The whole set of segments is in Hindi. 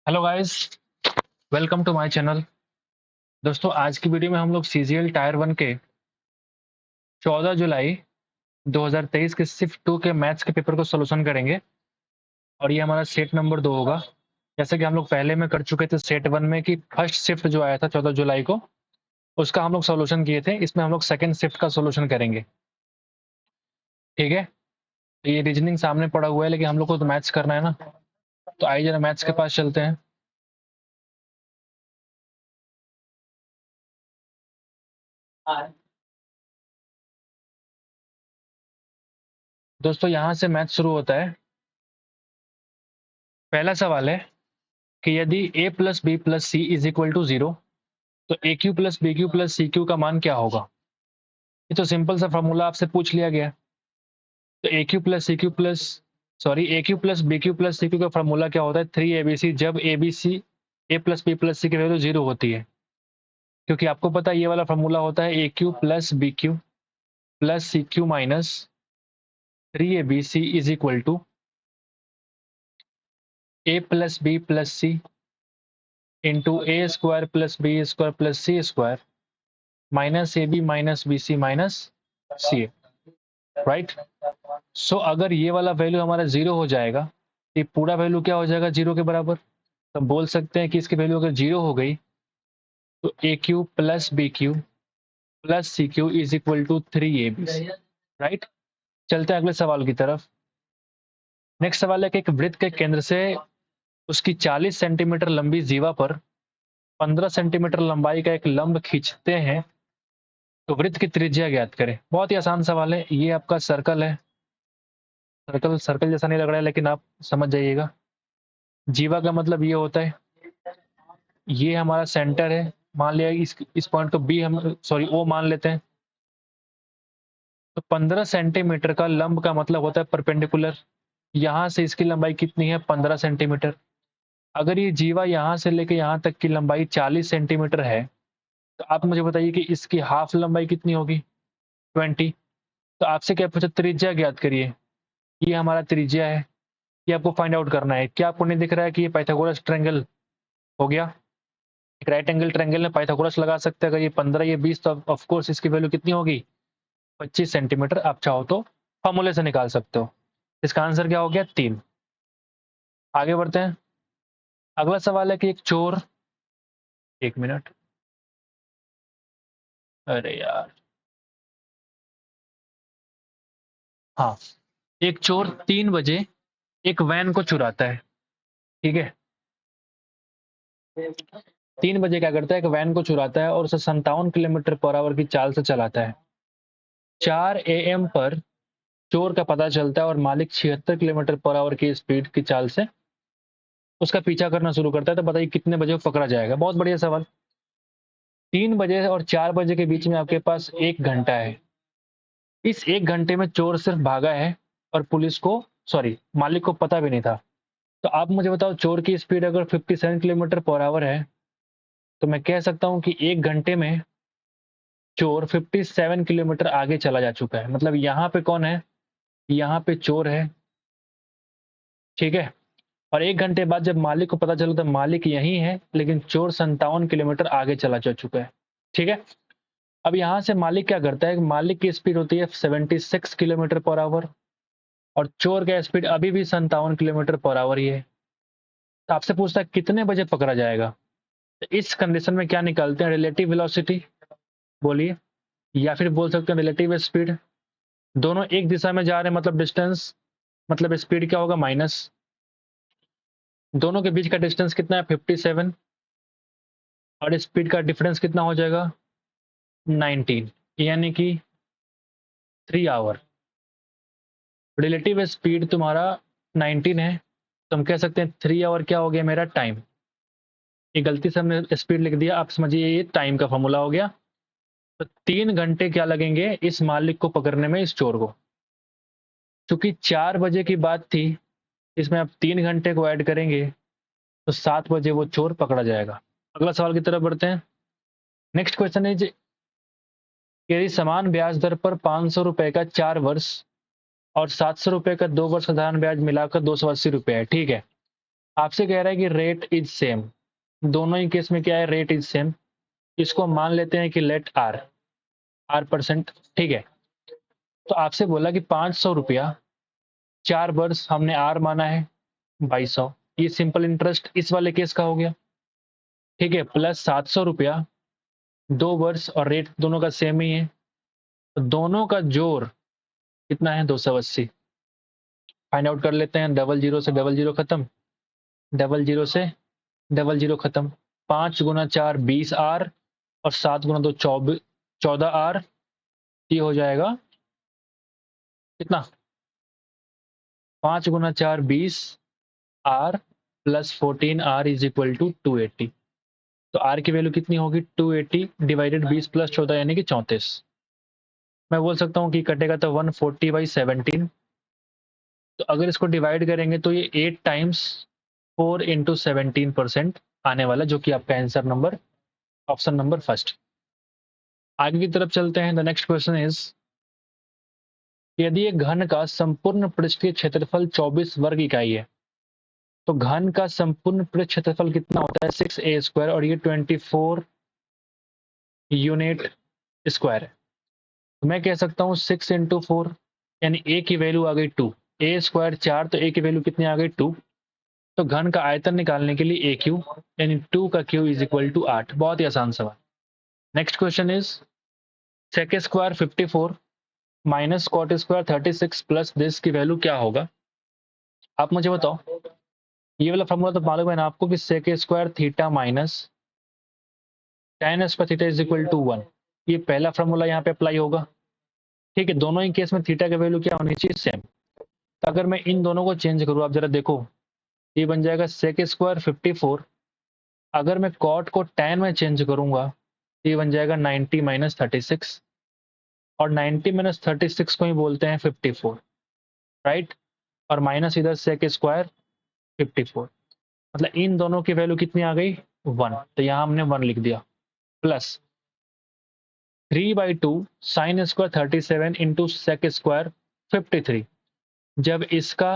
Hello guys, welcome to my channel. दोस्तों, आज की वीडियो में हम लोग सीजीएल टायर 1 के 14 जुलाई 2023 के शिफ्ट 2 के मैथ्स के पेपर को सॉल्यूशन करेंगे और ये हमारा सेट नंबर 2 होगा। जैसे कि हम लोग पहले में कर चुके थे सेट 1 में कि फर्स्ट शिफ्ट जो आया था 14 जुलाई को, उसका हम लोग सॉल्यूशन किए थे। इसमें हम लोग सेकंड शिफ्ट का सॉल्यूशन करेंगे। ठीक है, तो ये रीजनिंग सामने पड़ा हुआ है, लेकिन हम लोग को तो मैथ्स करना है ना। तो आइए जरा मैथ्स के पास चलते हैं। दोस्तों, यहाँ से मैथ शुरू होता है। पहला सवाल है कि यदि a plus b plus c is equal to 0, तो a cube plus b cube plus c cube का मान क्या होगा। ये तो सिंपल सा फॉर्मूला आपसे पूछ लिया गया। तो a cube plus c cube plus a cube plus b cube plus c cube का फॉर्मूला क्या होता है, 3abc, जब a B c a plus b plus c की वैल्यू 0 होती है। क्योंकि आपको पता है ये वाला फॉर्मूला होता है a cube plus b cube plus c cube minus 3abc is equal to a plus b plus c into a square plus b square plus c square minus a b minus b c minus c a. Right. So अगर ये वाला वैल्यू हमारा 0 हो जाएगा, ये पूरा वैल्यू क्या हो जाएगा, 0 के बराबर। तो बोल सकते हैं कि इसकी वैल्यू अगर 0 हो गई तो a cube plus b cube plus c cube is equal to 3ab। Right. चलते हैं अगले सवाल की तरफ। नेक्स्ट सवाल है कि एक वृत्त के केंद्र से उसकी 40 सेंटीमीटर लंबी जीवा पर 15 सेंटीमीटर लंबाई का एक लंब खींचते हैं तो वृत्त की त्रिज्या ज्ञात करें। बहुत ही आसान सवाल है। ये आपका सर्कल है। सर्कल सर्कल जैसा नहीं लग रहा है, लेकिन आप समझ जाइएगा। जीवा का मतलब ये होता है, ये हमारा सेंटर है। मान लिया इस पॉइंट को बी, हम सॉरी ओ मान लेते हैं। तो 15 सेंटीमीटर का लंब का मतलब होता है परपेंडिकुलर। यहाँ से इसकी लंबाई कितनी है, 15 सेंटीमीटर। अगर ये जीवा यहाँ से लेके यहाँ तक की लंबाई 40 सेंटीमीटर है, तो आप मुझे बताइए कि इसकी हाफ लंबाई कितनी होगी, 20। तो आपसे क्या पूछा, त्रिज्या ज्ञात करिए। ये हमारा त्रिज्या है, ये आपको फाइंड आउट करना है। क्या आपको नहीं दिख रहा है कि ये पाइथागोरस ट्रायंगल हो गया। एक राइट एंगल ट्रायंगल में पाइथागोरस लगा सकते हैं। अगर ये 15 ये 20, तो ऑफ कोर्स इसकी वैल्यू कितनी होगी, 25 सेंटीमीटर। आप चाहो तो फॉर्मूले से निकाल सकते हो। इसका आंसर क्या हो गया, 3। आगे बढ़ते हैं। अगला सवाल है कि एक चोर, एक मिनट, अरे यार, हाँ, एक चोर 3 बजे एक वैन को चुराता है। ठीक है, 3 बजे क्या करता है, एक वैन को चुराता है और उसे 57 किलोमीटर पर आवर की चाल से चलाता है। 4 AM पर चोर का पता चलता है और मालिक 76 किलोमीटर पर आवर की स्पीड की चाल से उसका पीछा करना शुरू करता है। तो बताइए कितने बजे वो पकड़ा जाएगा। बहुत बढ़िया सवाल। 3 बजे और 4 बजे के बीच में आपके पास 1 घंटा है। इस 1 घंटे में चोर सिर्फ भागा है और पुलिस को, सॉरी, मालिक को पता भी नहीं था। तो आप मुझे बताओ, चोर की स्पीड अगर 57 किलोमीटर पर आवर है, तो मैं कह सकता हूँ कि 1 घंटे में चोर 57 किलोमीटर आगे चला जा चुका है। मतलब यहाँ पे कौन है, यहाँ पे चोर है। ठीक है। और 1 घंटे बाद जब मालिक को पता चला तो मालिक यही है, लेकिन चोर 57 किलोमीटर आगे चला जा चुका है। ठीक है। अब यहाँ से मालिक क्या करता है, मालिक की स्पीड होती है 76 किलोमीटर पर आवर और चोर का स्पीड अभी भी 57 किलोमीटर पर आवर ही है। तो आपसे पूछता है कितने बजे पकड़ा जाएगा। तो इस कंडीशन में क्या निकालते हैं, रिलेटिव वेलोसिटी बोलिए, या फिर बोल सकते हैं रिलेटिव स्पीड। दोनों एक दिशा में जा रहे हैं, मतलब डिस्टेंस, मतलब स्पीड क्या होगा, माइनस। दोनों के बीच का डिस्टेंस कितना है, 57, और स्पीड का डिफरेंस कितना हो जाएगा, 19, यानी कि 3 आवर। रिलेटिव स्पीड तुम्हारा 19 है, तो हम कह सकते हैं 3 आवर क्या हो गया मेरा, टाइम। ये गलती से हमने स्पीड लिख दिया, आप समझिए ये टाइम का फॉर्मूला हो गया। तो 3 घंटे क्या लगेंगे इस मालिक को पकड़ने में, इस चोर को। क्योंकि 4 बजे की बात थी, इसमें आप 3 घंटे को ऐड करेंगे तो 7 बजे वो चोर पकड़ा जाएगा। अगला सवाल की तरफ बढ़ते हैं। नेक्स्ट क्वेश्चन है, यदि समान ब्याज दर पर 500 रुपए का 4 वर्ष और 700 रुपए का 2 वर्ष साधारण ब्याज मिलाकर 280 रुपए है। ठीक है। आपसे कह रहा है कि रेट इज सेम, दोनों ही केस में क्या है, रेट इज सेम। इसको मान लेते हैं कि लेट आर परसेंट, ठीक है। तो आपसे बोला कि 500 रुपया 4 वर्ष, हमने आर माना है 2200, ये सिंपल इंटरेस्ट इस वाले केस का हो गया, ठीक है। प्लस 700 रुपया 2 वर्ष, और रेट दोनों का सेम ही है, तो दोनों का जोड़ कितना है, 280। फाइंड आउट कर लेते हैं, डबल जीरो से डबल जीरो खत्म, डबल जीरो से डबल जीरो खत्म। 5 गुना 4 20 आर, और 7 गुना 2 14 आर। ये हो जाएगा कितना, 5 गुना 4 20 r plus 14 r is equal to 280। तो आर की वैल्यू कितनी होगी, 280 डिवाइडेड 20 प्लस 14 यानी कि 34। मैं बोल सकता हूँ कि कटेगा तो 140/17। तो अगर इसको डिवाइड करेंगे तो ये 8 टाइम्स 4 इंटू 17% आने वाला, जो कि आपका answer number, option number first. आगे की तरफ चलते हैं। द नेक्स्ट क्वेश्चन इज, यदि एक घन का संपूर्ण पृष्ठीय क्षेत्रफल 24 वर्ग इकाई है, तो घन का संपूर्ण पृष्ठ क्षेत्रफल कितना होता है, 6a² और ये 24 यूनिट स्क्वायर है। तो मैं कह सकता हूँ 6 इंटू 4, यानी ए की वैल्यू आ गई 2, ए स्क्वायर 4, तो ए की वैल्यू कितनी आ गई 2। तो घन का आयतन निकालने के लिए ए क्यू, यानी 2 का क्यू इज इक्वल टू 8। बहुत ही आसान सवाल। Next question is, sec square 54 minus cot square 36 plus this की वैल्यू क्या होगा। आप मुझे बताओ, ये वाला फॉर्मूला तो मालूम है ना आपको कि sec square theta minus tan square theta is equal to 1। ये पहला फॉर्मूला यहाँ पे अप्लाई होगा, ठीक है। दोनों ही केस में थीटा की वैल्यू क्या होनी चाहिए, सेम। तो अगर मैं इन दोनों को चेंज करूँ, आप जरा देखो, ये बन जाएगा सेक स्क्वायर 54। अगर मैं कॉट को tan में चेंज करूंगा, तो ये बन जाएगा 90 माइनस 36, और 90 माइनस 36 को ही बोलते हैं 54, राइट। और माइनस इधर सेक स्क्वायर 54, मतलब इन दोनों की वैल्यू कितनी आ गई, 1। तो यहाँ हमने 1 लिख दिया, plus 3/2 sine square 37 into sec square 53। जब इसका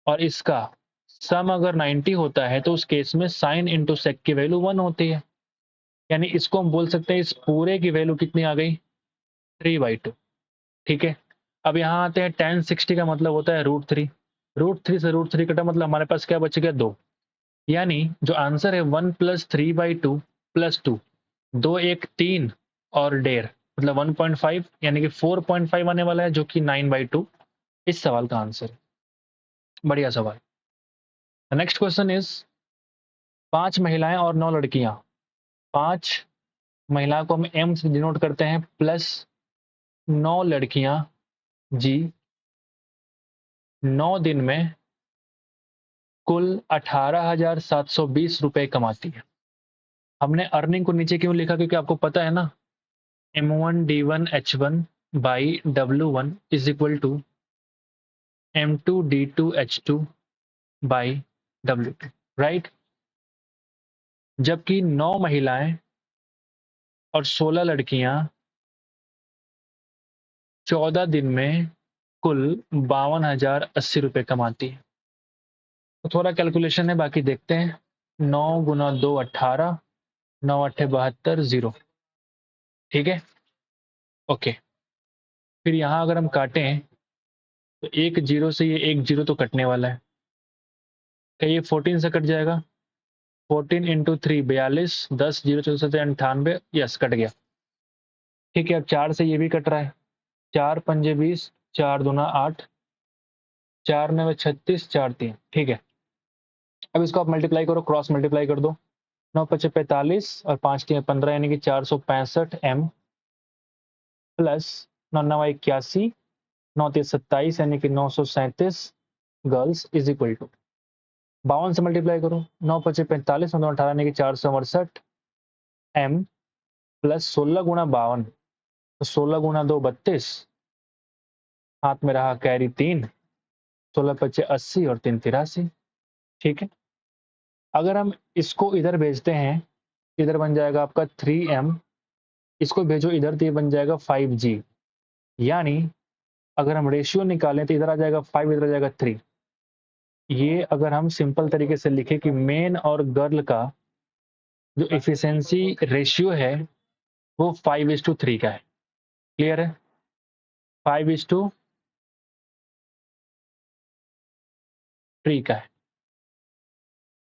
और इसका सम अगर 90 होता है, तो उस केस में साइन इंटू सेक की वैल्यू 1 होती है, यानी इसको हम बोल सकते हैं इस पूरे की वैल्यू कितनी आ गई, 3/2, ठीक है। अब यहाँ आते हैं, tan 60 का मतलब होता है √3। √3 से √3 कटा, मतलब हमारे पास क्या बच गया, 2। यानी जो आंसर है 1 प्लस 3/2 प्लस 2, 2 1 3 और डेढ़, मतलब 1.5, यानी कि 4.5 आने वाला है, जो कि 9/2 इस सवाल का आंसर है। बढ़िया सवाल। नेक्स्ट क्वेश्चन इज, 5 महिलाएं और 9 लड़कियां। 5 महिला को हम एम से डिनोट करते हैं, प्लस 9 लड़कियां जी 9 दिन में कुल 18,720 रुपए कमाती है। हमने अर्निंग को नीचे क्यों लिखा, क्योंकि आपको पता है ना, M1D1H1 by W1 is equal to M2D2H2 by W2, right. जबकि 9 महिलाएं और 16 लड़कियां 14 दिन में कुल 52,080 रुपए कमाती है। तो थोड़ा कैलकुलेशन है, बाकी देखते हैं। 9 गुना 2 18, 9 8 72, 0, ठीक है, ओके। फिर यहाँ अगर हम काटें, तो एक जीरो से ये एक जीरो तो कटने वाला है, क्या ये 14 से कट जाएगा, 14 इंटू 3 42, 10 जीरो 94, यस कट गया, ठीक है। अब 4 से ये भी कट रहा है, 4 पंजे 20, 4 दूना 8, 4 9 36, 4 3, ठीक है। अब इसको आप मल्टीप्लाई करो, क्रॉस मल्टीप्लाई कर दो, 9 5 45 और 5 3 15, यानी कि 465 M प्लस 9 9 81, 9 3 27, यानी कि 937 गर्ल्स इज इक्वल टू 52 से मल्टीप्लाई करो, 9 5 45, 9 18, यानी कि 468 M प्लस 16 गुना 52, तो 16 गुना 2 32, हाथ में रहा कैरी 3, 16 5 80 और 3 83, ठीक है। अगर हम इसको इधर भेजते हैं, इधर बन जाएगा आपका 3M, इसको भेजो इधर, तो ये बन जाएगा 5G। यानी अगर हम रेशियो निकालें, तो इधर आ जाएगा 5, इधर आ जाएगा 3, ये अगर हम सिंपल तरीके से लिखें कि मेन और गर्ल का जो एफिशिएंसी रेशियो है वो 5:3 का है। क्लियर है? 5:3 का है।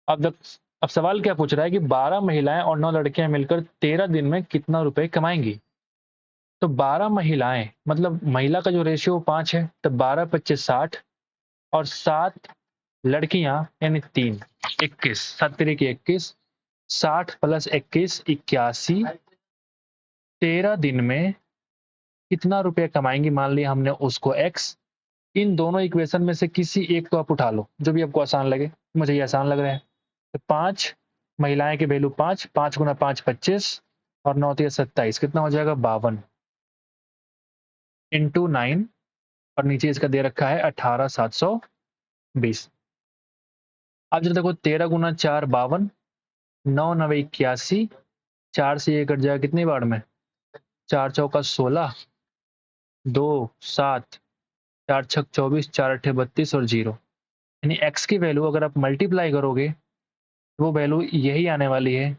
अब अब सवाल क्या पूछ रहा है कि 12 महिलाएं और 9 लड़कियां मिलकर 13 दिन में कितना रुपए कमाएंगी। तो 12 महिलाएं मतलब महिला का जो रेशियो 5 है, तो 12×25 = 60 और 7 लड़कियां यानी 3 21 7 3 की 21 60 + 21 81 13 दिन में कितना रुपए कमाएंगी। मान लिया हमने उसको x। इन दोनों इक्वेशन में से किसी एक को आप उठा लो, जो भी आपको आसान लगे। मुझे ये आसान लग रहा है। तो 5 महिलाएं की वैल्यू 5 5 × 5 25 और 9 × 27 कितना हो जाएगा 52 × 9 और नीचे इसका दे रखा है 18,720। अब जरा देखो 13 × 4 52 9 9 81 4 से ये कट जाएगा कितनी बार में 4 चौका 16 2 7 4 छक 24 4 अठे 32 और 0 यानी x की वैल्यू अगर आप मल्टीप्लाई करोगे तो वो वैल्यू यही आने वाली है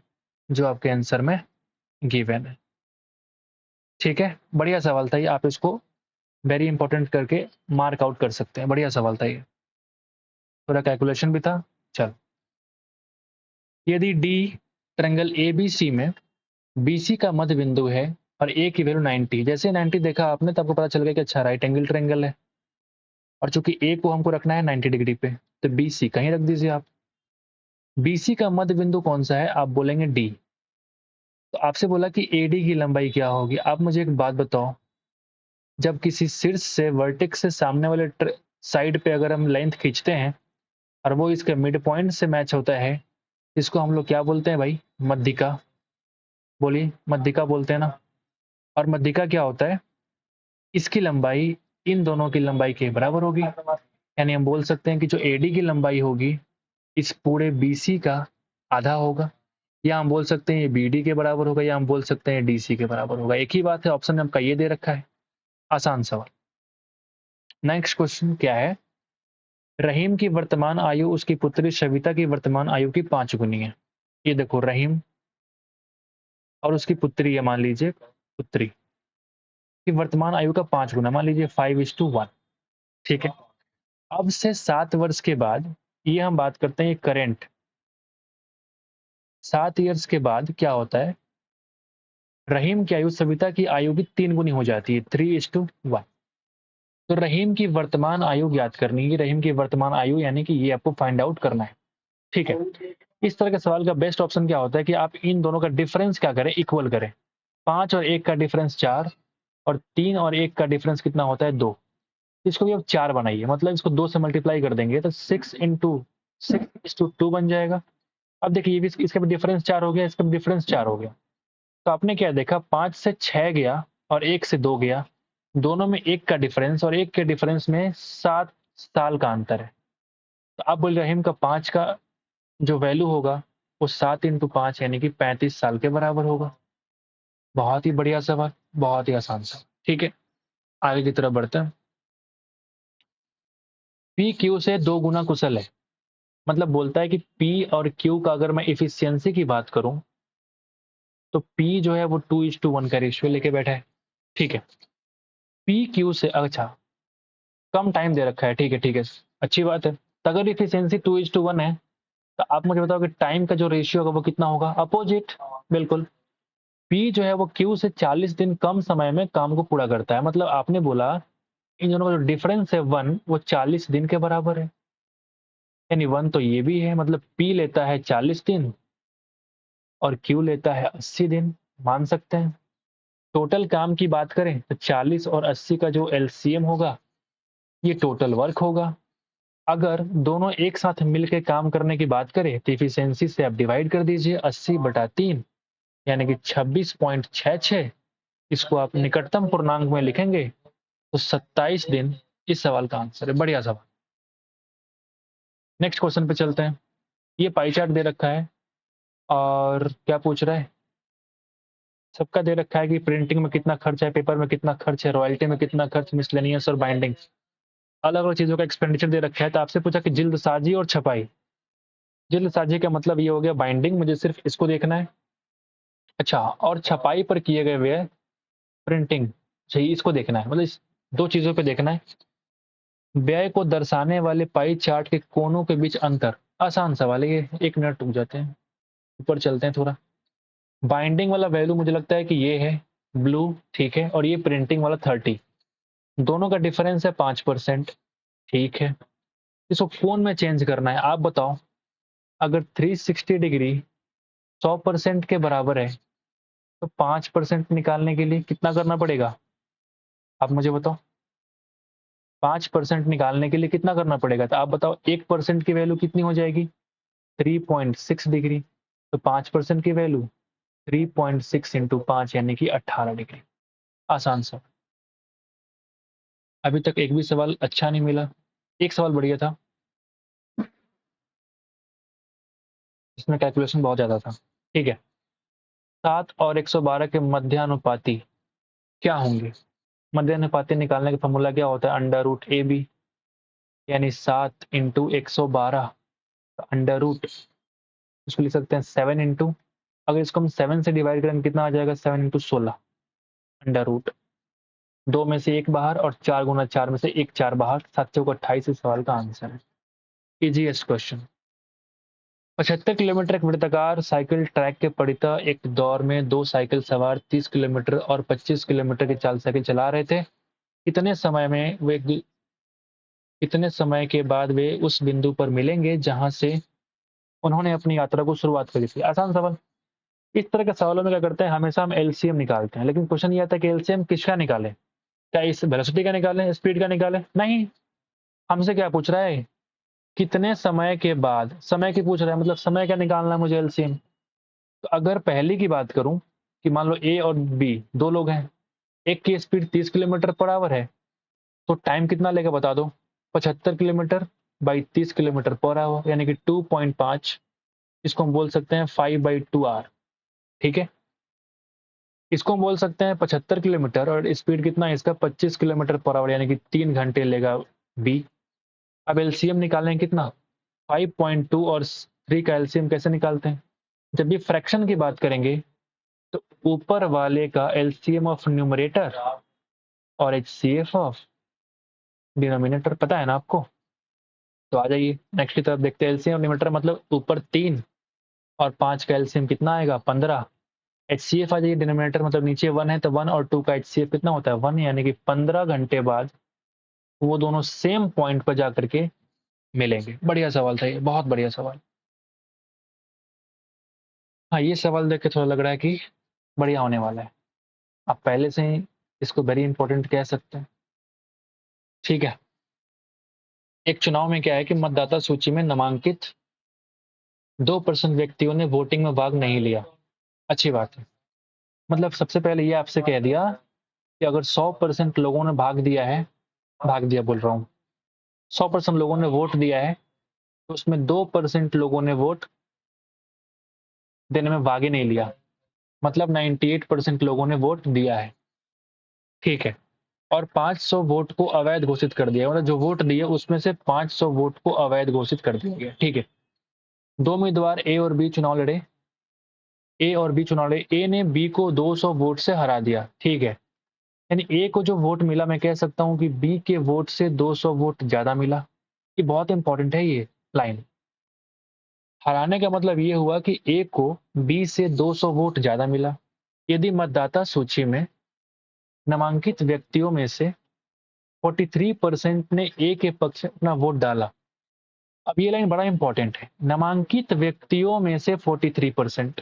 जो आपके आंसर में गिवन है। ठीक है, बढ़िया सवाल था ये। आप इसको वेरी इंपॉर्टेंट करके मार्क आउट कर सकते हैं। बढ़िया सवाल था ये, थोड़ा कैलकुलेशन भी था। चल, यदि डी ट्रायंगल ए बी सी में बी सी का मध्य बिंदु है और ए की वैल्यू 90, जैसे 90 देखा आपने तो आपको पता चल गया कि अच्छा राइट एंगल ट्रायंगल है, और चूंकि ए को हमको रखना है 90 डिग्री पे, तो बी सी कहीं रख दीजिए आप। बी सी का मध्य बिंदु कौन सा है, आप बोलेंगे डी। तो आपसे बोला कि ए डी की लंबाई क्या होगी। आप मुझे एक बात बताओ, जब किसी शीर्ष से वर्टेक्स से सामने वाले साइड पे अगर हम लेंथ खींचते हैं और वो इसके मिड पॉइंट से मैच होता है, इसको हम लोग क्या बोलते हैं भाई, मध्यिका। बोलिए, मध्यिका बोलते हैं ना। और मध्यिका क्या होता है, इसकी लंबाई इन दोनों की लंबाई के बराबर होगी। यानी हम बोल सकते हैं कि जो एडी की लंबाई होगी इस पूरे बीसी का आधा होगा, या हम बोल सकते हैं ये बीडी के बराबर होगा, या हम बोल सकते हैं डीसी के बराबर होगा। एक ही बात है, ऑप्शन में आपका ये दे रखा है। आसान सवाल। नेक्स्ट क्वेश्चन क्या है, रहीम की वर्तमान आयु उसकी पुत्री सविता की वर्तमान आयु की 5 गुनी है। ये देखो, रहीम और उसकी पुत्री है, मान लीजिए पुत्री की वर्तमान आयु का 5 गुना, मान लीजिए 5:1। ठीक है, अब से 7 वर्ष के बाद, ये हम बात करते हैं करेंट 7 ईयर्स के बाद क्या होता है, रहीम की आयु सविता की आयु की 3 गुनी हो जाती है, 3:1। तो रहीम की वर्तमान आयु ज्ञात करनी है। रहीम की वर्तमान आयु यानी कि ये आपको फाइंड आउट करना है। ठीक है, इस तरह के सवाल का बेस्ट ऑप्शन क्या होता है कि आप इन दोनों का डिफरेंस क्या करें, इक्वल करें। 5 और 1 का डिफरेंस 4 और 3 और 1 का डिफरेंस कितना होता है 2। इसको भी आप 4 बनाइए, मतलब इसको 2 से मल्टीप्लाई कर देंगे तो 6 × 2 बन जाएगा। अब देखिए, ये भी इसका भी डिफरेंस 4 हो गया, इसका भी डिफरेंस 4 हो गया। तो आपने क्या देखा, 5 से 6 गया और 1 से 2 गया, दोनों में 1 का डिफरेंस, और 1 के डिफरेंस में 7 साल का अंतर है। तो आप बोल रहीम का 5 का जो वैल्यू होगा वो 7 × 5 यानी कि 35 साल के बराबर होगा। बहुत ही बढ़िया सवाल, बहुत ही आसान सवाल। ठीक है, आगे की तरफ बढ़ते हैं। पी क्यू से 2 गुना कुशल है, मतलब बोलता है कि पी और क्यू का अगर मैं इफिशियंसी की बात करूं तो पी जो है वो 2:1 का रेशियो लेके बैठा है। ठीक है, पी क्यू से, अच्छा कम टाइम दे रखा है, ठीक है ठीक है, अच्छी बात है। तो अगर इफिशियंसी 2:1 है तो आप मुझे बताओ कि टाइम का जो रेशियो होगा वो कितना होगा, अपोजिट। बिल्कुल, पी जो है वो क्यू से 40 दिन कम समय में काम को पूरा करता है। मतलब आपने बोला इन दोनों का जो डिफरेंस है 1 वो 40 दिन के बराबर है। यानी 1 तो ये भी है, मतलब पी लेता है 40 दिन और क्यू लेता है 80 दिन। मान सकते हैं। टोटल काम की बात करें तो 40 और 80 का जो एलसीएम होगा ये टोटल वर्क होगा। अगर दोनों एक साथ मिलकर काम करने की बात करें तो इफिशियंसी से आप डिवाइड कर दीजिए 80/3 यानी कि 26.66। इसको आप निकटतम पूर्णांक में लिखेंगे तो 27 दिन इस सवाल का आंसर है। बढ़िया सवाल। नेक्स्ट क्वेश्चन पे चलते हैं। ये पाई चार्ट दे रखा है और क्या पूछ रहा है, सबका दे रखा है कि प्रिंटिंग में कितना खर्च है, पेपर में कितना खर्च है, रॉयल्टी में कितना खर्च, मिसलेनियस और बाइंडिंग। अलग अलग चीज़ों का एक्सपेंडिचर दे रखा है, तो आपसे पूछा कि जल्दसाजी और छपाई। जल्दसाजी का मतलब ये हो गया बाइंडिंग, मुझे सिर्फ इसको देखना है। अच्छा, और छपाई पर किए गए व्यय प्रिंटिंग, सही, इसको देखना है, मतलब इस दो चीज़ों पे देखना है। व्यय को दर्शाने वाले पाई चार्ट के कोनों के बीच अंतर, आसान सवाल है ये, 1 मिनट रुक जाते हैं, ऊपर चलते हैं थोड़ा। बाइंडिंग वाला वैल्यू मुझे लगता है कि ये है ब्लू, ठीक है, और ये प्रिंटिंग वाला 30, दोनों का डिफरेंस है 5%, ठीक है। इसको कोण में चेंज करना है, आप बताओ, अगर 360 डिग्री 100% के बराबर है तो 5% निकालने के लिए कितना करना पड़ेगा, आप मुझे बताओ। 5% निकालने के लिए कितना करना पड़ेगा, तो आप बताओ 1% की वैल्यू कितनी हो जाएगी, 3.6 डिग्री। तो 5% की वैल्यू 3.6 इंटू 5 यानी कि 18 डिग्री। आसान सा। अभी तक एक भी सवाल अच्छा नहीं मिला, एक सवाल बढ़िया था, इसमें कैलकुलेशन बहुत ज्यादा था। ठीक है, 7 और 112 के मध्यानुपाती क्या होंगे। मध्यानुपाती निकालने का फॉर्मूला क्या होता है, अंडर रूट ए बी, यानी 7 इंटू 112, अंडर रूट, इसको लिख सकते हैं 7 इंटू, अगर इसको हम 7 से डिवाइड करें कितना आ जाएगा, 7 इंटू 16, अंडर रूट, 2 में से 1 बाहर और 4 गुना 4 में से 1 4 बाहर, 7 चौक 28 इस सवाल का आंसर है। Easiest question. 75 किलोमीटर एक वृत्ताकार साइकिल ट्रैक के परितः एक दौर में दो साइकिल सवार 30 किलोमीटर और 25 किलोमीटर की चाल साइकिल चला रहे थे। इतने समय के बाद वे उस बिंदु पर मिलेंगे जहां से उन्होंने अपनी यात्रा को शुरुआत करी थी। आसान सवाल। इस तरह के सवालों में क्या करते हैं, हमेशा हम एलसीएम निकालते हैं, लेकिन क्वेश्चन ये आता है कि एलसीएम किसका निकालें, क्या इस वेलोसिटी का निकालें, स्पीड का निकालें, नहीं, हमसे क्या पूछ रहा है, कितने समय के बाद, समय की पूछ रहा है, मतलब समय का निकालना है मुझे एलसीएम। तो अगर पहली की बात करूं कि मान लो ए और बी दो लोग हैं, एक की स्पीड 30 किलोमीटर पर आवर है, तो टाइम कितना लेगा बता दो, 75 kilometre by 30 kilometre per hour यानी कि 2.5, इसको हम बोल सकते हैं 5/2 आवर, ठीक है। इसको हम बोल सकते हैं 75 किलोमीटर और स्पीड कितना है इसका 25 किलोमीटर पर आवर यानी कि 3 घंटे लेगा बी। अब एलसीएम निकालें कितना, 5.2 और 3 का एलसीएम कैसे निकालते हैं, जब भी फ्रैक्शन की बात करेंगे तो ऊपर वाले का एलसीएम ऑफ न्यूमरेटर और एचसीएफ ऑफ डिनोमिनेटर पता है ना आपको। तो आ जाइए नेक्स्ट की तरफ देखते हैं, एलसीएम और न्यूमरेटर मतलब ऊपर 3 और 5 का एलसीएम कितना आएगा 15, एचसीएफ आ जाइए डिनोमिनेटर मतलब नीचे 1 है तो 1 और 2 का एचसीएफ कितना होता है 1, यानी कि 15 घंटे बाद वो दोनों सेम पॉइंट पर जाकर के मिलेंगे। बढ़िया सवाल था ये, बहुत बढ़िया सवाल। हाँ, ये सवाल देख के थोड़ा लग रहा है कि बढ़िया होने वाला है, आप पहले से ही इसको वेरी इंपॉर्टेंट कह सकते हैं। ठीक है, एक चुनाव में क्या है कि मतदाता सूची में नामांकित 2% व्यक्तियों ने वोटिंग में भाग नहीं लिया। अच्छी बात है, मतलब सबसे पहले ये आपसे कह दिया कि अगर 100% लोगों ने भाग दिया बोल रहा हूँ, 100% लोगों ने वोट दिया है तो उसमें 2% लोगों ने वोट देने में भाग ही नहीं लिया, मतलब 98% लोगों ने वोट दिया है, ठीक है। और 500 वोट को अवैध घोषित कर दिया, मतलब जो वोट दिए उसमें से 500 वोट को अवैध घोषित कर दिया गया, ठीक है। दो उम्मीदवार ए और बी चुनाव लड़े, ए ने बी को 200 वोट से हरा दिया, ठीक है। यानी ए को जो वोट मिला मैं कह सकता हूं कि बी के वोट से 200 वोट ज्यादा मिला। ये बहुत इंपॉर्टेंट है ये लाइन। हराने का मतलब ये हुआ कि ए को बी से 200 वोट ज्यादा मिला यदि मतदाता सूची में नामांकित व्यक्तियों में से 43% ने ए के पक्ष में अपना वोट डाला। अब ये लाइन बड़ा इंपॉर्टेंट है, नामांकित व्यक्तियों में से 43%,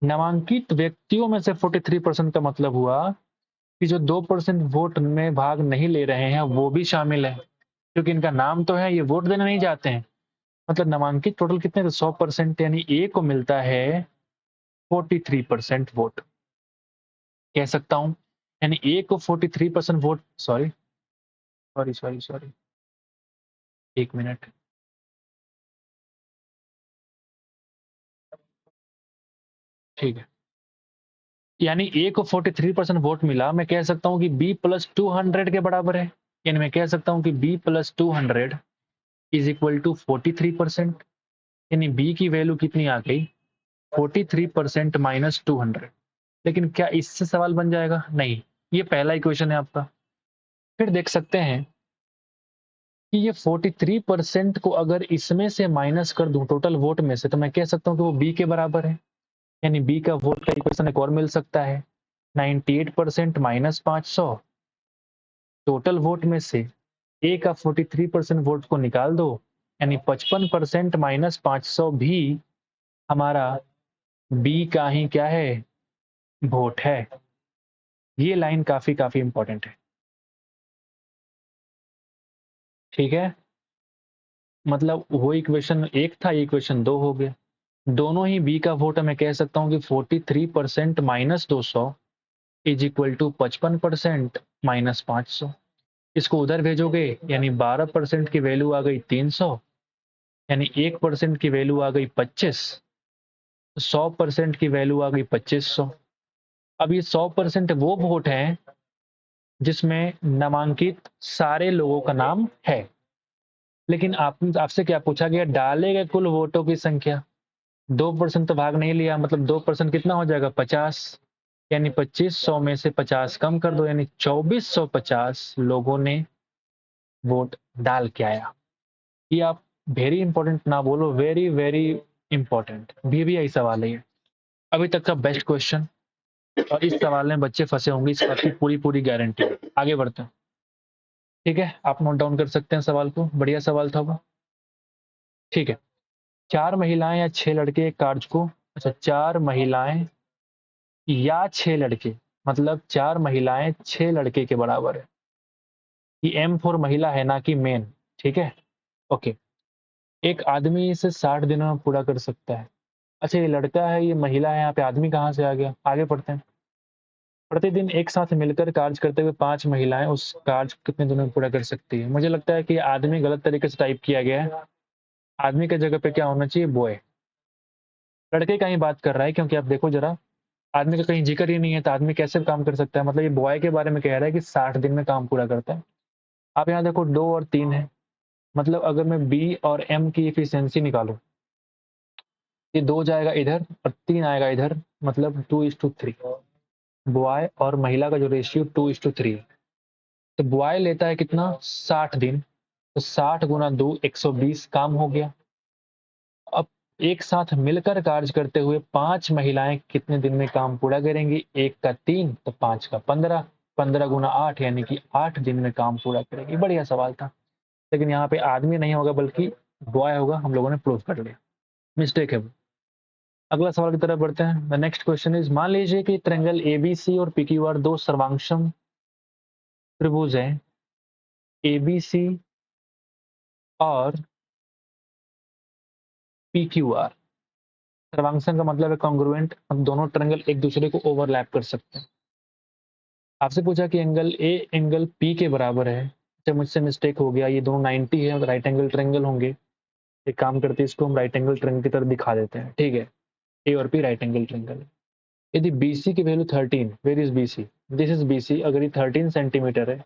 नामांकित व्यक्तियों में से 43% का मतलब हुआ कि जो 2% वोट में भाग नहीं ले रहे हैं वो भी शामिल है, क्योंकि इनका नाम तो है, ये वोट देने नहीं जाते हैं। मतलब नामांकित टोटल कितने थे 100%, यानी ए को मिलता है 43% वोट, कह सकता हूं। यानी ए को 43% vote, sorry sorry sorry sorry, एक मिनट, ठीक है। यानी ए को 43% वोट मिला, मैं कह सकता हूं कि बी प्लस 200 के बराबर है। यानी मैं कह सकता हूं कि b plus 200 is equal to 43%। यानी b की वैल्यू कितनी आ गई, 43% माइनस 200। लेकिन क्या इससे सवाल बन जाएगा? नहीं, ये पहला इक्वेशन है आपका। फिर देख सकते हैं कि ये 43% को अगर इसमें से माइनस कर दूं टोटल वोट में से, तो मैं कह सकता हूं कि वो बी के बराबर है। यानी बी का वोट का इक्वेशन एक और मिल सकता है, 98% माइनस 500। टोटल वोट में से ए का 43% वोट को निकाल दो, यानी 55% माइनस 500 भी हमारा बी का ही क्या है, वोट है। ये लाइन काफी काफी इंपॉर्टेंट है। ठीक है, मतलब वो इक्वेशन एक था, ये इक्वेशन दो हो गया। दोनों ही बी का वोट है, मैं कह सकता हूं कि 43% minus 200 is equal to 55% minus 500। इसको उधर भेजोगे यानी 12% की वैल्यू आ गई 300, यानी 1% की वैल्यू आ गई 25, 100% की वैल्यू आ गई 2500। अब ये 100% वो वोट है जिसमें नामांकित सारे लोगों का नाम है। लेकिन आपसे क्या पूछा गया, डाले गए कुल वोटों की संख्या। 2% तो भाग नहीं लिया, मतलब 2% कितना हो जाएगा, 50। यानी 2500 में से 50 कम कर दो, यानी 2450 लोगों ने वोट डाल के आया। ये आप वेरी इंपॉर्टेंट ना बोलो, वेरी वेरी इंपॉर्टेंट भी यही सवाल है ये। अभी तक का बेस्ट क्वेश्चन, और इस सवाल में बच्चे फंसे होंगे, इसकी पूरी पूरी गारंटी। आगे बढ़ते हैं। ठीक है, आप नोट डाउन कर सकते हैं सवाल को, बढ़िया सवाल था वो। ठीक है, 4 महिलाएं या 6 लड़के एक कार्य को, अच्छा 4 महिलाएं या 6 लड़के, मतलब 4 महिलाएं 6 लड़के के बराबर है। ये एम फॉर महिला है ना कि मेन। ठीक है, ओके। एक आदमी इसे 60 दिनों में पूरा कर सकता है। अच्छा, ये लड़का है, ये महिला है, यहाँ पे आदमी कहाँ से आ गया? आगे पढ़ते हैं। प्रतिदिन एक साथ मिलकर कार्य करते हुए 5 महिलाएं उस कार्य कितने दिनों में पूरा कर सकती है? मुझे लगता है कि आदमी गलत तरीके से टाइप किया गया है। आदमी की जगह पे क्या होना चाहिए, बॉय। लड़के का ही बात कर रहा है, क्योंकि आप देखो जरा, आदमी का कहीं जिक्र ही नहीं है, तो आदमी कैसे काम कर सकता है? मतलब ये बॉय के बारे में कह रहा है कि 60 दिन में काम पूरा करता है। आप यहाँ देखो 2 और 3 है, मतलब अगर मैं बी और एम की इफिशियंसी निकालूं, ये 2 जाएगा इधर और 3 आएगा इधर, मतलब 2:3। बॉय और महिला का जो रेशियो 2:3, तो बॉय लेता है कितना, 60 दिन। तो 60 गुना 2 120 काम हो गया। अब एक साथ मिलकर कार्य करते हुए 5 महिलाएं कितने दिन में काम पूरा करेंगी? एक का 3 तो 5 का 15, 15 गुना 8 यानी कि 8 दिन में काम पूरा करेगी। बढ़िया सवाल था, लेकिन यहाँ पे आदमी नहीं होगा बल्कि बॉय होगा, हम लोगों ने प्रूव कर लिया, मिस्टेक है वो। अगला सवाल की तरफ बढ़ते हैं। द नेक्स्ट क्वेश्चन इज, मान लीजिए कि ट्रायंगल एबीसी और पीक्यूआर दो सर्वांगसम त्रिभुज हैं। एबीसी और पीक्यूआर सर्वांगसम का मतलब है कॉन्ग्रुएंट, अब दोनों ट्रायंगल एक दूसरे को ओवरलैप कर सकते हैं। आपसे पूछा कि एंगल ए एंगल पी के बराबर है। जब मुझसे मिस्टेक हो गया, ये दोनों 90 है, राइट एंगल ट्रायंगल होंगे। एक काम करते हैं, इसको हम राइट एंगल ट्रायंगल की तरह दिखा देते हैं। ठीक है, ए और पी राइट एंगल ट्रायंगल। यदि BC की वैल्यू 13, where is BC? This is BC। अगर ये 13 सेंटीमीटर है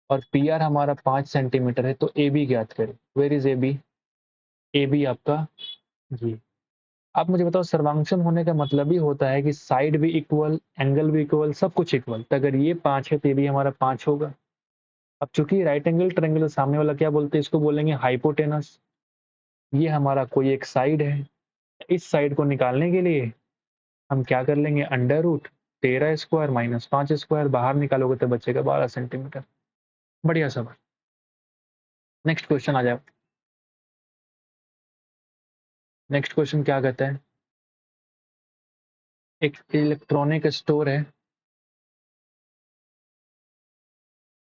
और PR हमारा 5 सेंटीमीटर है, तो AB ज्ञात करें। Where is AB? AB आपका जी। आप मुझे बताओ, सर्वांगसम होने का मतलब ही होता है कि साइड भी इक्वल, एंगल भी इक्वल, सब कुछ इक्वल। तो अगर ये 5 है तो ये भी हमारा 5 होगा। अब चूंकि राइट एंगल ट्रायंगल, सामने वाला क्या बोलते हैं, इसको बोलेंगे हाइपोटेनस। ये हमारा कोई एक साइड है। इस साइड को निकालने के लिए हम क्या कर लेंगे, under root 13 square minus 5 square, बाहर निकालोगे तो बचेगा 12 सेंटीमीटर। बढ़िया सवाल। नेक्स्ट क्वेश्चन आ जाए। नेक्स्ट क्वेश्चन क्या कहता है, एक इलेक्ट्रॉनिक स्टोर है,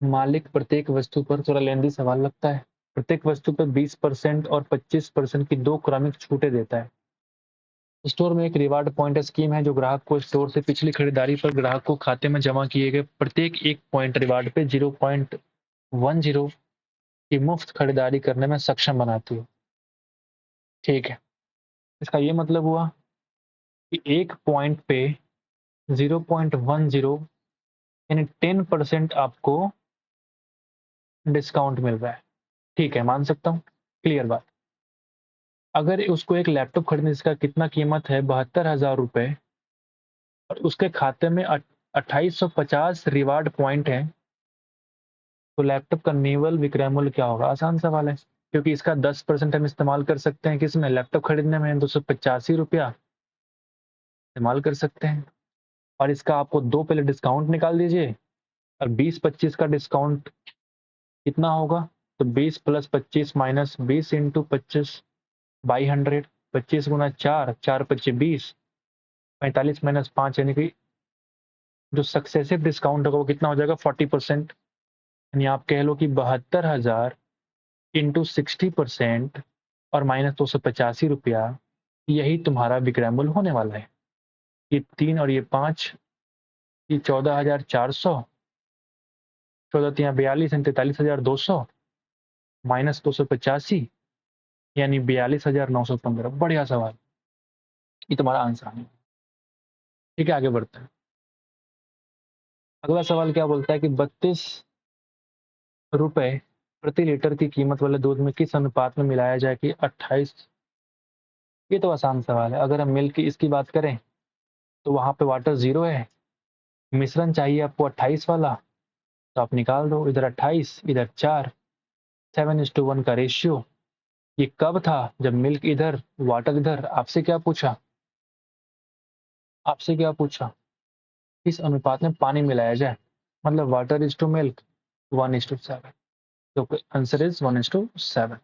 मालिक प्रत्येक वस्तु पर, थोड़ा लेंदी सवाल लगता है, प्रत्येक वस्तु पर 20% और 25% की दो क्रमिक छूटें देता है। स्टोर में एक रिवार्ड पॉइंट स्कीम है जो ग्राहक को स्टोर से पिछली खरीदारी पर ग्राहक को खाते में जमा किए गए प्रत्येक 1 पॉइंट रिवार्ड पे 0.10 की मुफ्त खरीदारी करने में सक्षम बनाती है। ठीक है, इसका ये मतलब हुआ कि 1 पॉइंट पे 0.10 यानी 10% आपको डिस्काउंट मिल रहा है, ठीक है, मान सकता हूँ, क्लियर बात। अगर उसको एक लैपटॉप खरीदने जिसका कितना कीमत है 72,000 रुपये और उसके खाते में 2850 रिवार्ड पॉइंट है, तो लैपटॉप का निवल विक्रय मूल्य क्या होगा? आसान सवाल है, क्योंकि इसका 10% हम इस्तेमाल कर सकते हैं किसमें? लैपटॉप खरीदने में 285 रुपया इस्तेमाल कर सकते हैं, और इसका आपको 2 पहले डिस्काउंट निकाल दीजिए, और 20-25 का डिस्काउंट कितना होगा? तो 20 + 25 - 20 × 25 बाई 100, 25 गुना 4, 4 25 20, 45 - 5 यानी कि जो सक्सेसिव डिस्काउंट होगा वो कितना हो जाएगा? 40%। यानी आप कह लो कि 72,000 इंटू 60% और -285 रुपया, यही तुम्हारा विक्रय मूल्य होने वाला है। ये 3 और ये 5, ये 14,400, 14 तिया 42 यानी 43,200 -285 यानी 42,915। बढ़िया सवाल, ये तुम्हारा आंसर आने। ठीक है, आगे बढ़ते हैं। अगला सवाल क्या बोलता है कि 32 रुपए प्रति लीटर की कीमत वाले दूध में किस अनुपात में मिलाया जाए कि 28? ये तो आसान सवाल है। अगर हम मिल्क की इसकी बात करें तो वहां पे वाटर 0 है, मिश्रण चाहिए आपको 28 वाला, तो आप निकाल दो, इधर 28 इधर 4, 7:1 का रेशियो। ये कब था? जब मिल्क इधर वाटर इधर। आपसे क्या पूछा? आपसे क्या पूछा? किस अनुपात में पानी मिलाया जाए, मतलब वाटर इज टू मिल्क 1:7। तो आंसर इज 1:7।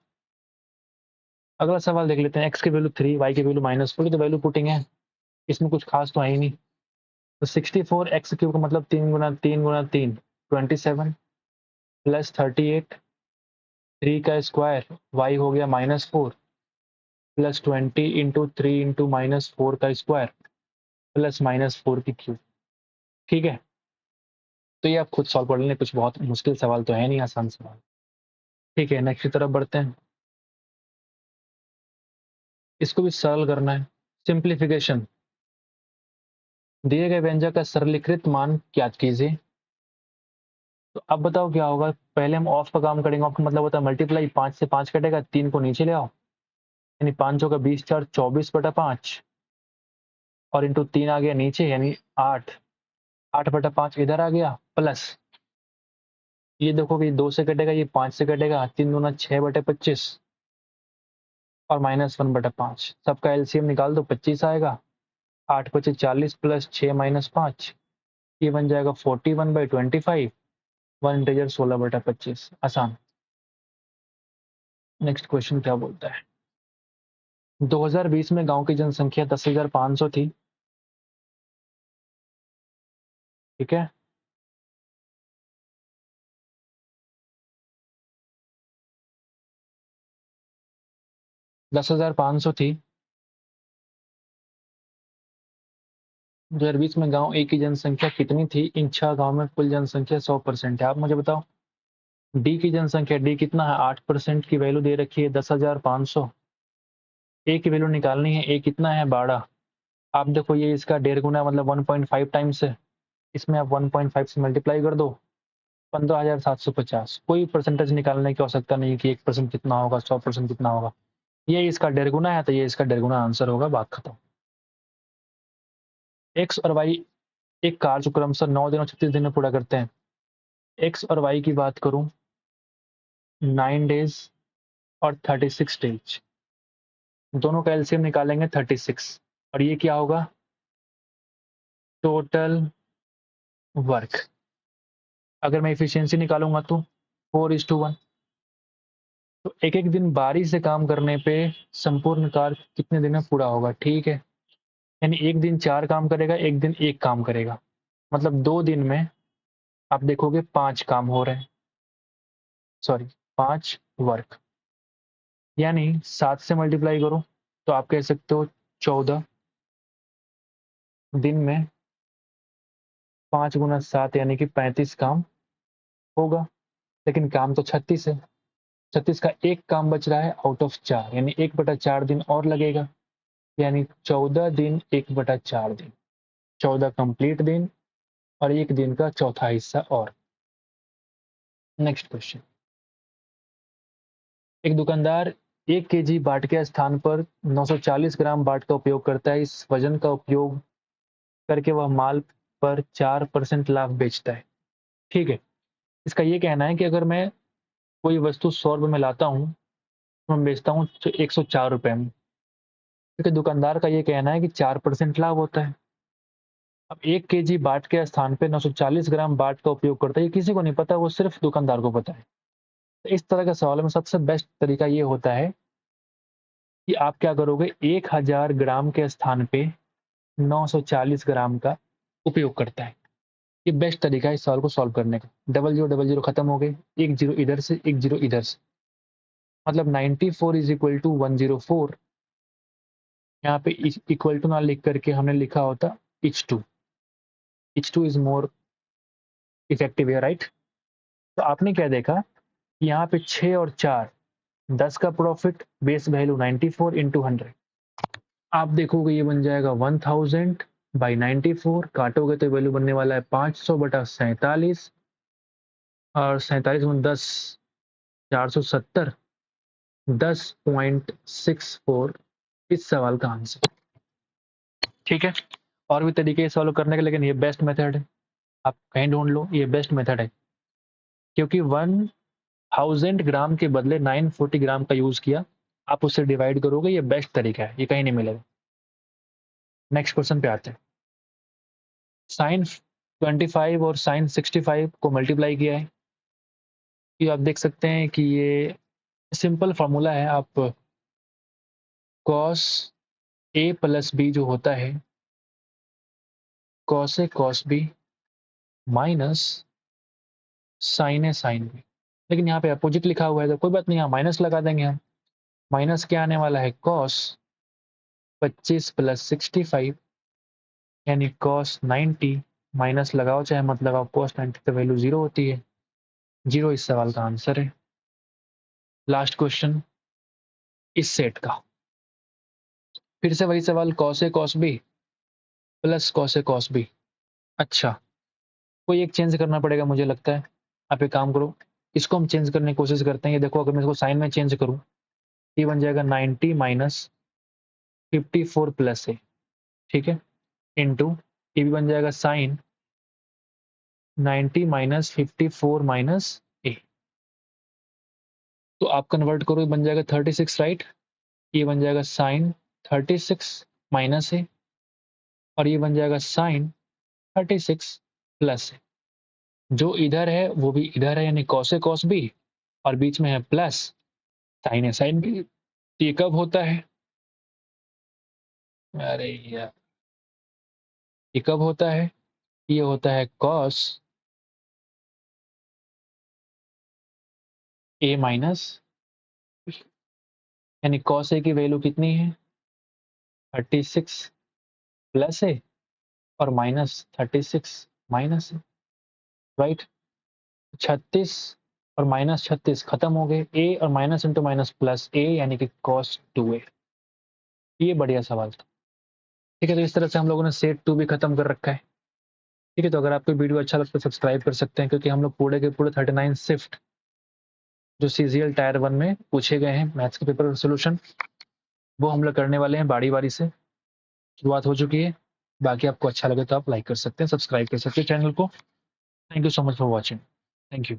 अगला सवाल देख लेते हैं। एक्स की वैल्यू 3, वाई की वैल्यू -4, तो वैल्यू पुटिंग है, इसमें कुछ खास तो है ही नहीं। तो 64 एक्स क्यूब का मतलब 3 गुना 3 गुना 3 27 प्लस 38, 3 का स्क्वायर, वाई हो गया -4 प्लस 20 इंटू 3 इंटू -4 का स्क्वायर प्लस -4 की क्यूब। ठीक है, तो ये आप खुद सॉल्व कर लेंगे, कुछ बहुत मुश्किल सवाल तो है नहीं, आसान सवाल। ठीक है, नेक्स्ट की तरफ बढ़ते हैं। इसको भी सरल करना है, सिंप्लीफिकेशन। दिए गए व्यंजक का सरलीकृत मान ज्ञात कीजिए। तो अब बताओ क्या होगा? पहले हम ऑफ का काम करेंगे। ऑफ का मतलब होता है मल्टीप्लाई, 5 से 5 कटेगा, 3 को नीचे ले आओ, यानी 5 का 20 4 24/5 और इंटू 3 आ गया नीचे, यानी 8, 8/5 इधर आ गया, प्लस ये देखो कि 2 से कटेगा, ये 5 से कटेगा, 3 दूना 6/25 और -1/5। सबका एलसीएम निकाल दो, 25 आएगा। 8 25 40 प्लस 6 -5, ये बन जाएगा 41/25। 1 इंटीजर 16/25। आसान। नेक्स्ट क्वेश्चन क्या बोलता है? 2020 में गांव की जनसंख्या 10,500 थी, ठीक है। 10,500 थी। 2020 में गांव ए की जनसंख्या कितनी थी? इन 6 गांव में कुल जनसंख्या 100% है। आप मुझे बताओ डी की जनसंख्या, डी कितना है? 8% की वैल्यू दे रखी है 10,500। ए की वैल्यू निकालनी है, ए कितना है? 12। आप देखो ये इसका 1.5 गुना मतलब 1.5 टाइम्स है, इसमें आप 1.5 से मल्टीप्लाई कर दो, 15,750। कोई परसेंटेज निकालने की आवश्यकता नहीं है कि 1% कितना होगा, 100% कितना होगा। ये इसका 1.5 गुना है, तो ये इसका 1.5 गुना आंसर होगा, बात खत्म। एक्स और वाई एक कार्य क्रमशः 9 दिन और 36 दिन में पूरा करते हैं। एक्स और वाई की बात करूं, 9 डेज और 36 डेज, दोनों का एलसीएम निकालेंगे 36, और ये क्या होगा? Total work. अगर मैं इफिशियंसी निकालूंगा तो 4:1। तो एक एक दिन बारी से काम करने पे संपूर्ण कार्य कितने दिन में पूरा होगा? ठीक है, यानी एक दिन 4 काम करेगा, एक दिन 1 काम करेगा, मतलब 2 दिन में आप देखोगे 5 काम हो रहे हैं, सॉरी 5 वर्क। यानी 7 से मल्टीप्लाई करो तो आप कह सकते हो 14 दिन में 5 गुना 7 यानी कि 35 काम होगा, लेकिन काम तो 36 है। 36 का एक काम बच रहा है आउट ऑफ 4, यानी 1/4 दिन और लगेगा, यानी 14 दिन 1/4 दिन, 14 कंप्लीट दिन और एक दिन का चौथा हिस्सा और। Next question. एक दुकानदार 1 केजी बाट के स्थान पर 940 ग्राम बाट का उपयोग करता है। इस वजन का उपयोग करके वह माल पर 4% लाभ बेचता है। ठीक है, इसका ये कहना है कि अगर मैं कोई वस्तु 100 रुपये में लाता हूँ, तो मैं बेचता हूँ 104 रुपये में, क्योंकि दुकानदार का ये कहना है कि 4% लाभ होता है। अब 1 केजी बाट के स्थान पे 940 ग्राम बाट का उपयोग करता है, ये किसी को नहीं पता, वो सिर्फ दुकानदार को पता है। तो इस तरह के सवाल में सबसे बेस्ट तरीका ये होता है कि आप क्या करोगे, 1000 ग्राम के स्थान पे 940 ग्राम का उपयोग करता है। ये बेस्ट तरीका है इस सवाल को सॉल्व करने का। डबल जीरो खत्म हो गए, एक जीरो इधर से, एक जीरो इधर से, मतलब 94 इज इक्वल टू 104। यहाँ पे इक्वल टू ना लिख करके हमने लिखा होता H2 इज मोर इफेक्टिव है, राइट। तो आपने क्या देखा, यहाँ पे 6 और 4, 10 का प्रॉफिट, बेस वैल्यू 94 इंटू 100। आप देखोगे ये बन जाएगा 1000 बाई 94, काटोगे तो वैल्यू बनने वाला है 500 बटा 47, और 47 में 10, 470, 10.64 इस सवाल का आंसर। ठीक है, और भी तरीके सॉल्व करने के, लेकिन ये बेस्ट मेथड है, आप कहीं ढूंढ लो, ये बेस्ट मेथड है, क्योंकि 1000 ग्राम के बदले 940 ग्राम का यूज किया, आप उससे डिवाइड करोगे, ये बेस्ट तरीका है, ये कहीं नहीं मिलेगा। नेक्स्ट क्वेश्चन पे आते हैं। साइन 25 और साइन 65 को मल्टीप्लाई किया है। ये आप देख सकते हैं कि ये सिंपल फार्मूला है। आप कॉस ए प्लस बी जो होता है, cos A cos B minus sign A sine B, लेकिन यहाँ पे अपोजिट लिखा हुआ है तो कोई बात नहीं, यहाँ माइनस लगा देंगे हम। माइनस क्या आने वाला है, कॉस 25 प्लस 65 यानी कॉस 90, माइनस लगाओ चाहे मत लगाओ, कॉस 90 तो वैल्यू 0 होती है, 0 इस सवाल का आंसर है। लास्ट क्वेश्चन इस सेट का, फिर से वही सवाल, cos A cos B plus cos A cos B. अच्छा, कोई एक चेंज करना पड़ेगा मुझे लगता है। आप एक काम करो, इसको हम चेंज करने की कोशिश करते हैं। ये देखो, अगर मैं इसको साइन में चेंज करूँ, ये बन जाएगा 90 माइनस 54 प्लस ए, ठीक है, इंटू ये भी बन जाएगा साइन 90 माइनस 54 माइनस ए। तो आप कन्वर्ट करो, बन जाएगा 36, राइट। ये बन जाएगा साइन 36 माइनस ए, और ये बन जाएगा साइन 36 प्लस ए। जो इधर है वो भी इधर है, यानी कॉस ए कॉस बी, और बीच में है प्लस साइन ए साइन बी। ये कब होता है, अरे यार, ये कब होता है, ये होता है कॉस ए माइनस, यानी कॉस ए की वैल्यू कितनी है 36 प्लस ए, और माइनस 36 माइनस ए, राइट। 36 और माइनस 36 खत्म हो गए, ए और माइनस इंटू माइनस प्लस ए, यानी कि कॉस 2a। ये बढ़िया सवाल था। ठीक है, तो इस तरह से हम लोगों ने सेट 2 भी खत्म कर रखा है। ठीक है, तो अगर आपको वीडियो अच्छा लगता है सब्सक्राइब कर सकते हैं, क्योंकि हम लोग पूरे के पूरे 39 शिफ्ट जो CGL टायर 1 में पूछे गए हैं मैथ्स के पेपर सोल्यूशन, वो हम लोग करने वाले हैं बारी बारी से। शुरुआत हो चुकी है। बाकी आपको अच्छा लगे तो आप लाइक कर सकते हैं, सब्सक्राइब कर सकते हैं चैनल को। Thank you so much for watching. Thank you.